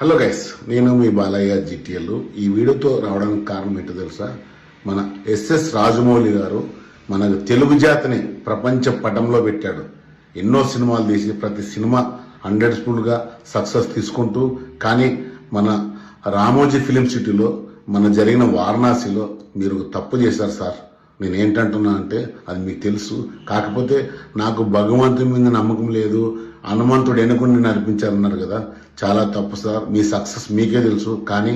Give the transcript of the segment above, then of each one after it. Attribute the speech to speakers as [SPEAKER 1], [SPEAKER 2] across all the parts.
[SPEAKER 1] Hello guys, నేను మీ బాలయ్య జిటిఎల్. ఈ వీడియోతో రావడానికి కారణం ఏంటో తెలుసా? మన ఎస్ఎస్ రాజమౌళి గారు మన తెలుగు జాతిని ప్రపంచ పటంలో పెట్టాడు. ఎన్నో సినిమాలు తీసి ప్రతి సినిమా 100% సక్సెస్ తీసుకుంటూ, కానీ మన రామోజీ ఫిలిం సిటీలో మన జరిగిన వారణాసిలో మీరు తప్పు చేశారు సార్. నేను ఏంటంటున్నా అంటే అది మీకు తెలుసు, కాకపోతే నాకు భగవంతుని మీద నమ్మకం లేదు, హనుమంతుడు ఎన్నుకుని నడిపించారన్నారు కదా, చాలా తప్పు సార్. మీ సక్సెస్ మీకే తెలుసు, కానీ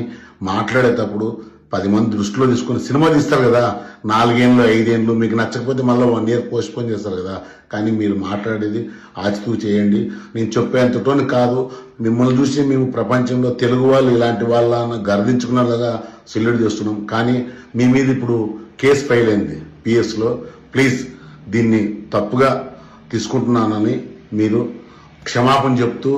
[SPEAKER 1] మాట్లాడేటప్పుడు 10 మంది దృష్టిలో తీసుకుని సినిమా తీస్తారు కదా, 4 ఏళ్ళు 5 ఏళ్ళు, మీకు నచ్చకపోతే మళ్ళీ 1 ఇయర్ పోస్ట్ పోన్ చేస్తారు కదా, కానీ మీరు మాట్లాడేది ఆచితూ చేయండి. నేను చెప్పేంతటోని కాదు, మిమ్మల్ని చూసి మేము ప్రపంచంలో తెలుగు వాళ్ళు ఇలాంటి వాళ్ళని గర్వించుకున్నలాగా సెల్యూట్ చేస్తున్నాం. కానీ మీ మీద ఇప్పుడు కేసు ఫైల్ అయింది పిఎస్లో. ప్లీజ్ దీన్ని తప్పుగా తీసుకుంటున్నానని మీరు క్షమాపణ చెప్తూ,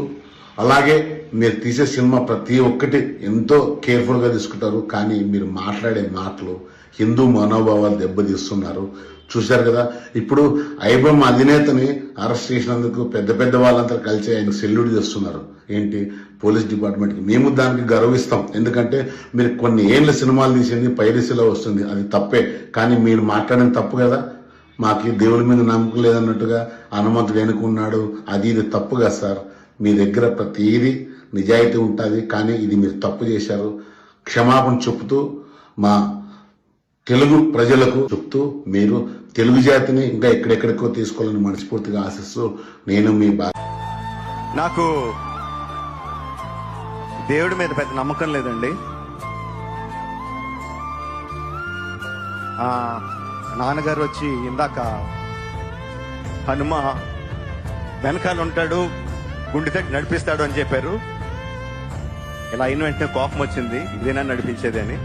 [SPEAKER 1] అలాగే మీరు తీసే సినిమా ప్రతి ఒక్కటి ఎంతో కేర్ఫుల్గా తీసుకుంటారు, కానీ మీరు మాట్లాడే మాటలు హిందూ మనోభావాలు దెబ్బతీస్తున్నారు. చూశారు కదా, ఇప్పుడు ఐబొమ్మ అధినేతని అరెస్ట్ చేసినందుకు పెద్ద పెద్ద వాళ్ళంతా కలిసి ఆయన సెల్యూట్ చేస్తున్నారు. ఏంటి, పోలీస్ డిపార్ట్మెంట్కి. మేము దానికి గర్విస్తాం, ఎందుకంటే మీరు కొన్ని ఏళ్ళ సినిమాలు తీసింది పైరసీలో వస్తుంది, అది తప్పే. కానీ మీరు మాట్లాడిన తప్పు కదా, మాకు దేవుని మీద నమ్మకం లేదన్నట్టుగా హనుమంతుడు ఎన్నుకున్నాడు, అది ఇది తప్పు కదా సార్. మీ దగ్గర ప్రతిదీ నిజాయితీ ఉంటుంది, కానీ ఇది మీరు తప్పు చేశారు. క్షమాపణ చెప్తూ మా తెలుగు ప్రజలకు చెప్తూ, మీరు తెలుగు జాతిని ఇంకా ఎక్కడెక్కడికో తీసుకోవాలని మనస్ఫూర్తిగా ఆశిస్తూ, నేను మీ
[SPEAKER 2] నాకు దేవుడి మీద పెద్ద నమ్మకం లేదండి. నాన్నగారు వచ్చి ఇందాక హనుమ వెనకాల ఉంటాడు, గుండె తట్టి నడిపిస్తాడు అని చెప్పారు. ఇలా అయిన వెంటనే కోపం వచ్చింది, ఇదేనా నడిపించేది అని.